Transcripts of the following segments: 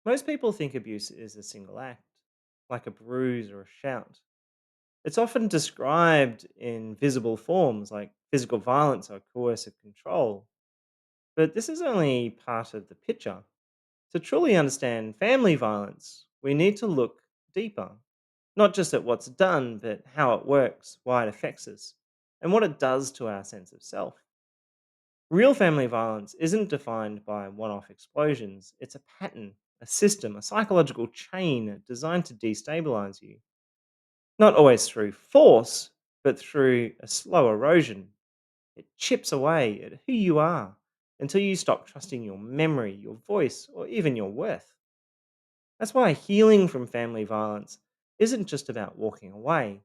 Most people think abuse is a single act, like a bruise or a shout. It's often described in visible forms like physical violence or coercive control, but this is only part of the picture. To truly understand family violence, we need to look deeper, not just at what's done, but how it works, why it affects us, and what it does to our sense of self. Real family violence isn't defined by one off explosions, it's a pattern, a system, a psychological chain designed to destabilize you. Not always through force, but through a slow erosion. It chips away at who you are until you stop trusting your memory, your voice, or even your worth. That's why healing from family violence isn't just about walking away,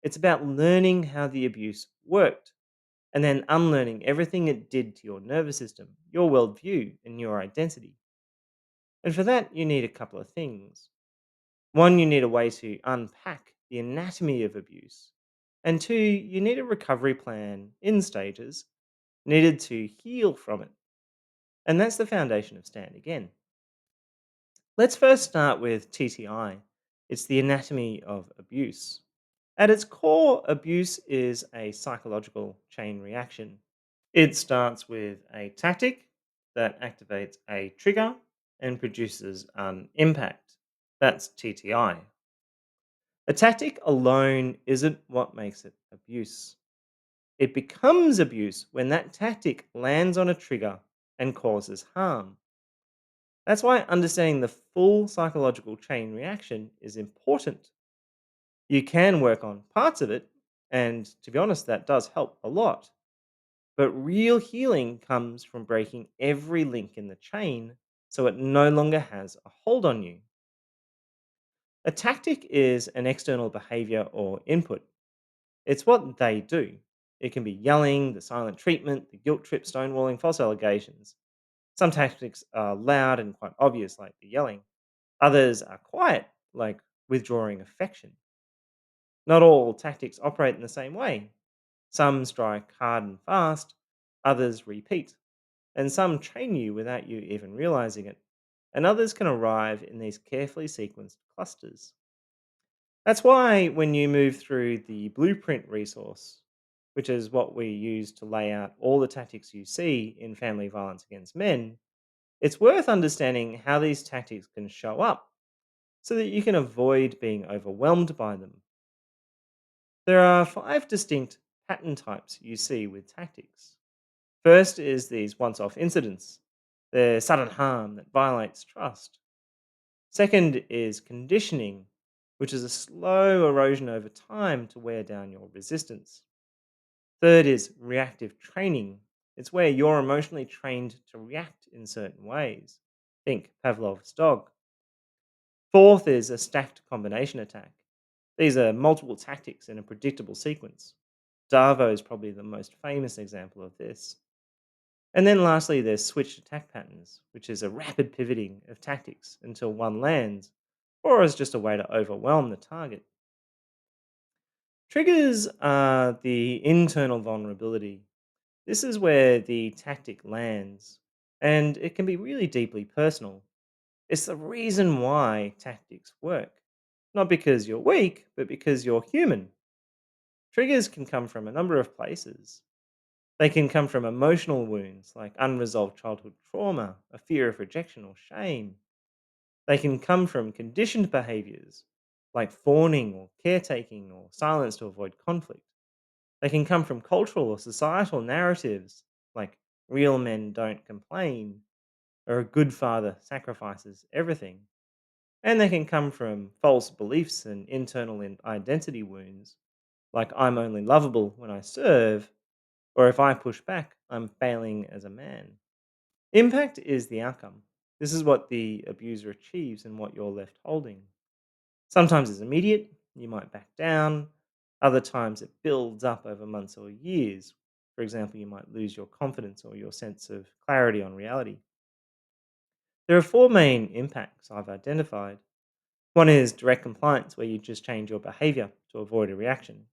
it's about learning how the abuse worked and then unlearning everything it did to your nervous system, your worldview, and your identity. And for that, you need a couple of things. One, you need a way to unpack the anatomy of abuse. And two, you need a recovery plan in stages needed to heal from it. And that's the foundation of Stand Again. Let's first start with TTI. It's the anatomy of abuse. At its core, abuse is a psychological chain reaction. It starts with a tactic that activates a trigger and produces an impact. That's TTI. A tactic alone isn't what makes it abuse. It becomes abuse when that tactic lands on a trigger and causes harm. That's why understanding the full psychological chain reaction is important. You can work on parts of it, and to be honest, that does help a lot. But real healing comes from breaking every link in the chain so it no longer has a hold on you. A tactic is an external behavior or input. It's what they do. It can be yelling, the silent treatment, the guilt trip, stonewalling, false allegations. Some tactics are loud and quite obvious, like the yelling. Others are quiet, like withdrawing affection. Not all tactics operate in the same way. Some strike hard and fast, others repeat, and some train you without you even realizing it, and others can arrive in these carefully sequenced clusters. That's why when you move through the blueprint resource, which is what we use to lay out all the tactics you see in family violence against men, it's worth understanding how these tactics can show up so that you can avoid being overwhelmed by them. There are five distinct pattern types you see with tactics. First is these once off incidents, the sudden harm that violates trust. Second is conditioning, which is a slow erosion over time to wear down your resistance. Third is reactive training. It's where you're emotionally trained to react in certain ways. Think Pavlov's dog. Fourth is a stacked combination attack. These are multiple tactics in a predictable sequence. Darvo is probably the most famous example of this. And then lastly, there's switched attack patterns, which is a rapid pivoting of tactics until one lands, or as just a way to overwhelm the target. Triggers are the internal vulnerability. This is where the tactic lands, and it can be really deeply personal. It's the reason why tactics work. Not because you're weak, but because you're human. Triggers can come from a number of places. They can come from emotional wounds like unresolved childhood trauma, a fear of rejection or shame. They can come from conditioned behaviors like fawning or caretaking or silence to avoid conflict. They can come from cultural or societal narratives like real men don't complain or a good father sacrifices everything. And they can come from false beliefs and internal identity wounds like I'm only lovable when I serve, or if I push back, I'm failing as a man. Impact is the outcome. This is what the abuser achieves and what you're left holding. Sometimes it's immediate, you might back down. Other times it builds up over months or years. For example, you might lose your confidence or your sense of clarity on reality. There are four main impacts I've identified. One is direct compliance, where you just change your behavior to avoid a reaction.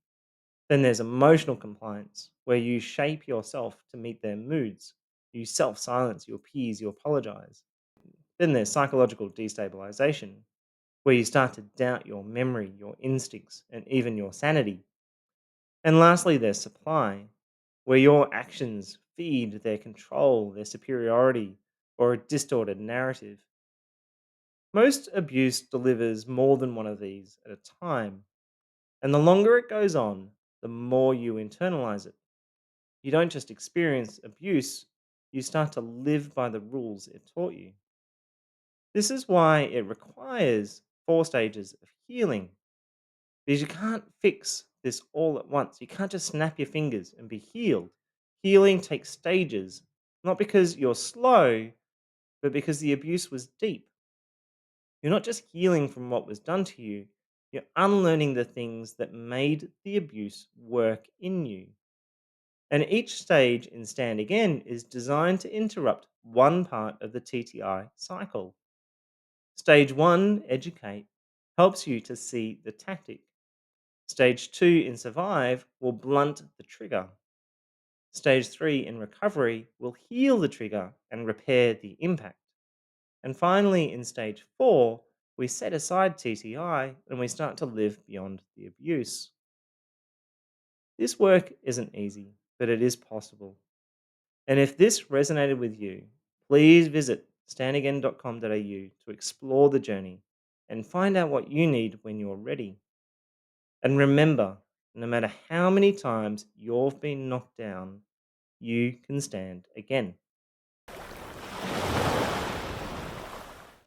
Then there's emotional compliance, where you shape yourself to meet their moods. You self silence, you appease, you apologize. Then there's psychological destabilization, where you start to doubt your memory, your instincts, and even your sanity. And lastly, there's supply, where your actions feed their control, their superiority, or a distorted narrative. Most abuse delivers more than one of these at a time, and the longer it goes on, the more you internalize it. You don't just experience abuse, you start to live by the rules it taught you. This is why it requires 4 stages of healing, because you can't fix this all at once. You can't just snap your fingers and be healed. Healing takes stages, not because you're slow, but because the abuse was deep. You're not just healing from what was done to you, you're unlearning the things that made the abuse work in you. And each stage in Stand Again is designed to interrupt one part of the TTI cycle. Stage 1, Educate, helps you to see the tactic. Stage 2 in Survive will blunt the trigger. Stage 3 in Recovery will heal the trigger and repair the impact. And finally, in stage 4, we set aside TTI and we start to live beyond the abuse. This work isn't easy, but it is possible. And if this resonated with you, please visit standagain.com.au to explore the journey and find out what you need when you're ready. And remember, no matter how many times you've been knocked down, you can stand again.